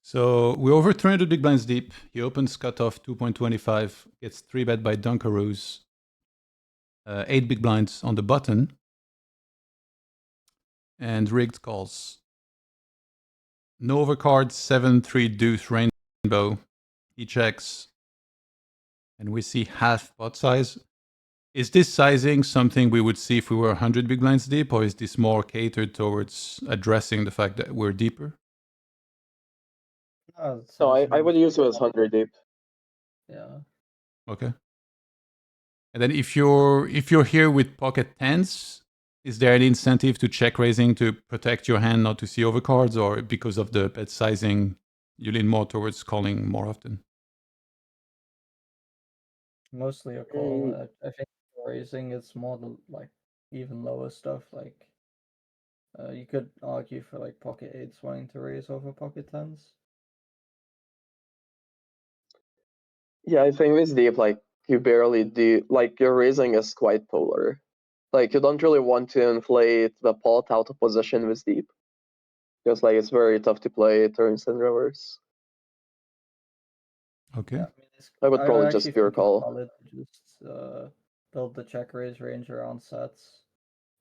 So we're over 300 big blinds deep. He opens cutoff 2.25, gets 3-bet by Dunkaroos. 8 big blinds on the button. And rigged calls. No overcards, 7-3 deuce rainbow. He checks. And we see half pot size. Is this sizing something we would see if we were 100 big blinds deep, or is this more catered towards addressing the fact that we're deeper? So I would use it as 100 deep. Yeah. Okay. And then if you're here with pocket tens, is there any incentive to check raising to protect your hand not to see overcards, or because of the bet sizing, you lean more towards calling more often? Mostly a call. I think raising it's more like even lower stuff. Like you could argue for like pocket eights wanting to raise over pocket tens. Yeah, I think this deep, like, you barely do, like, your raising is quite polar. Like, you don't really want to inflate the pot out of position with deep. Because, like, it's very tough to play turns in reverse. Okay. Yeah, I would probably just pure call. Solid to just build the check raise range around sets,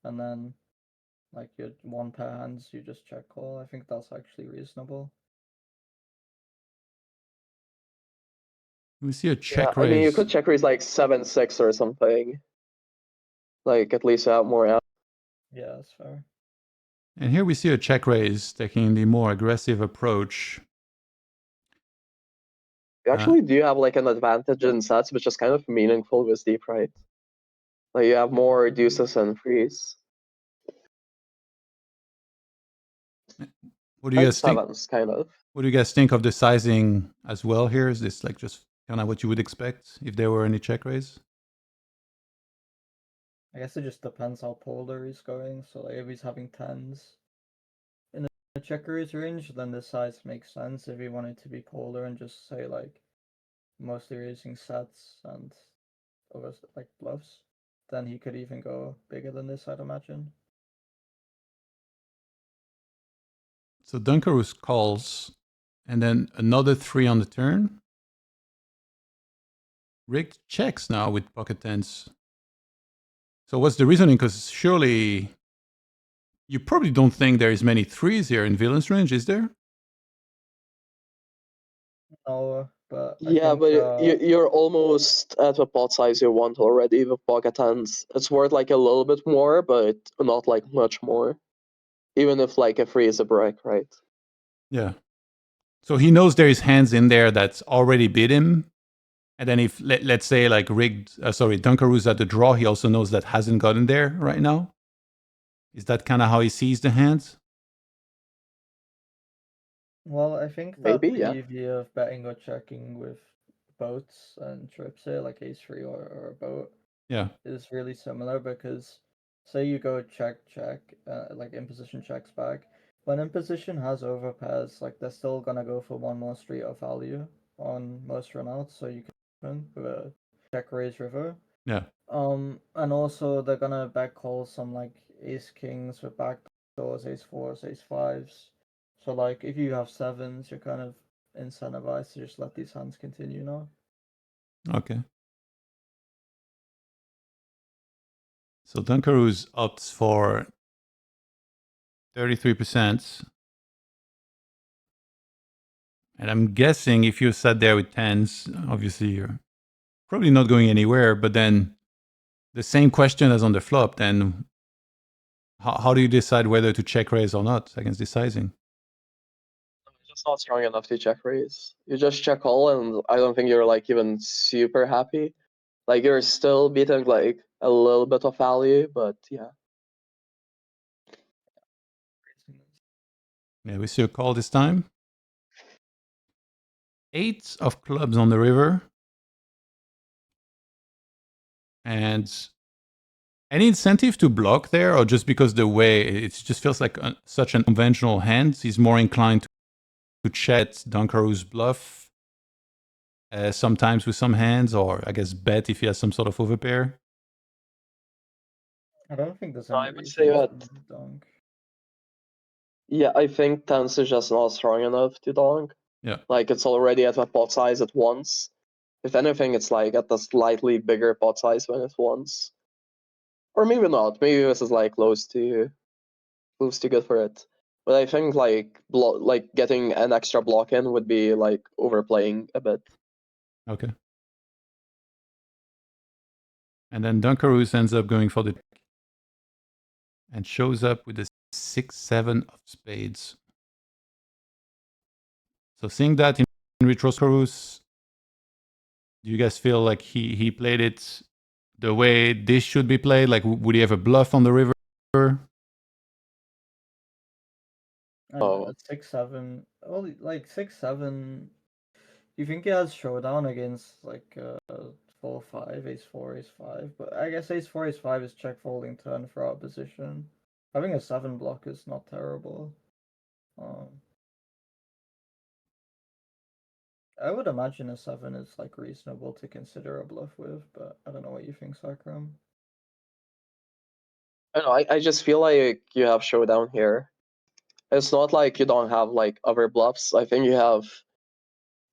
and then like your one pair hands, you just check call. I think that's actually reasonable. We see a check Yeah, raise. I mean, you could check raise like 7-6 or something. Like, at least you have more out. Yeah, that's fair. And here we see a check raise taking the more aggressive approach. You actually do have like an advantage in sets, which is kind of meaningful with deep, right? Like, you have more deuces and threes. What do you And guys think? sevens, kind of. What do you guys think of the sizing as well here? Is this like just kind of what you would expect if there were any check raise? I guess it just depends how polar he's going. So like if he's having tens in the check raise range, then this size makes sense. If he wanted to be polar and just say like mostly raising sets and over like bluffs, then he could even go bigger than this, I'd imagine. So Dunkaroos calls, and then another 3 on the turn. Rigged checks now with pocket tens. So what's the reasoning? Because surely you probably don't think there is many threes here in villain's range, is there? No, but Yeah, I think, you're almost at the pot size you want already with pocket tens. It's worth like a little bit more, but not like much more. Even if like a free is a break, right? Yeah. So he knows there is hands in there that's already bid him. And then if, let's say like Dunkaroos at the draw, he also knows that hasn't gotten there right now. Is that kind of how he sees the hands? well, I think that Maybe, yeah. the EV of betting or checking with boats and trips here, like ace three or a boat, Yeah. is really similar because say you go check, like imposition checks back. When imposition has overpairs, like they're still gonna go for one more street of value on most runouts, so you can with a check raise river. Yeah. And also they're gonna back call some like ace kings with back doors, ace fours, ace fives. So like if you have sevens, you're kind of incentivized to just let these hands continue now. Okay. So Dunkaroos opts for 33%. And I'm guessing if you sat there with tens, obviously you're probably not going anywhere. But then the same question as on the flop, then how do you decide whether to check raise or not against this sizing? It's just not strong enough to check raise. You just check call, and I don't think you're like even super happy. Like, you're still beating like a little bit of value, but yeah. Yeah, we see a call this time. 8 of clubs on the river. And any incentive to block there, or just because the way it just feels like such an conventional hand, he's more inclined to chat Dunkaroos bluff sometimes with some hands, or I guess bet if he has some sort of overpair. I don't think there's No, any I would reason say to that- donk. Yeah, I think tens is just not strong enough to donk. Yeah. Like it's already at a pot size at once. If anything, it's like at a slightly bigger pot size when it once. Or maybe not. Maybe this is like close to good for it. But I think like getting an extra block in would be like overplaying a bit. Okay. And then Dunkaroos ends up going for the and shows up with a 6-7 of spades. So seeing that in retro Dunkaroos, do you guys feel like he played it the way this should be played? Like, would he have a bluff on the river? I don't know, 6-7. Oh, like 6-7. Do you think he has showdown against like 4-5, ace-4, ace-5? But I guess ace-4, ace-5 is check folding turn for our position. Having a 7 block is not terrible. I would imagine a 7 is like reasonable to consider a bluff with, but I don't know what you think, Sakram. I don't know, I just feel like you have showdown here. It's not like you don't have like other bluffs. I think you have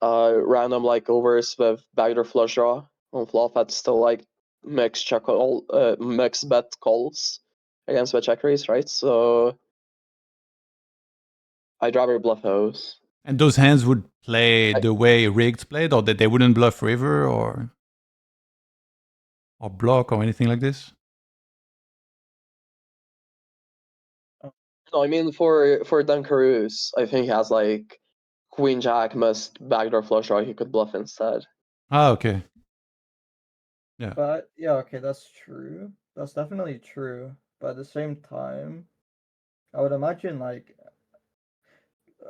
random like overs with backdoor flush draw on flop that still like mix check call, mix bet calls against the check raise, right? So I'd rather bluff those. And those hands would play the way rigged played, or that they wouldn't bluff river or block or anything like this? No, I mean for Dunkaroos, I think he has like Queen Jack must backdoor flush draw he could bluff instead. Ah, okay. Yeah. But yeah, okay, that's true. That's definitely true. But at the same time, I would imagine like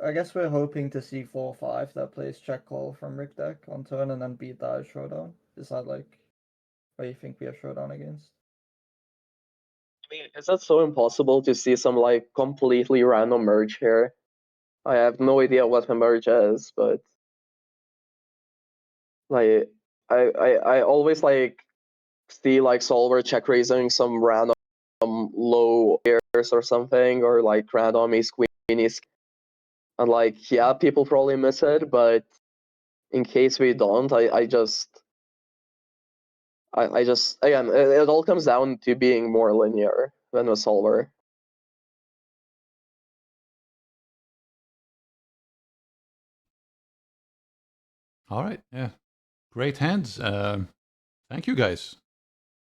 I guess we're hoping to see 4-5 that plays check call from Riggedeck on turn and then beat that as showdown. Is that like what you think we have showdown against? I mean, is that so impossible to see some like completely random merge here? I have no idea what a merge is, but like I always like see like solver check raising some random low pairs or something, or like random ace queen ace, and like yeah, people probably miss it, but in case we don't, I just again it all comes down to being more linear than a solver. All right. Yeah. Great hands. Thank you guys.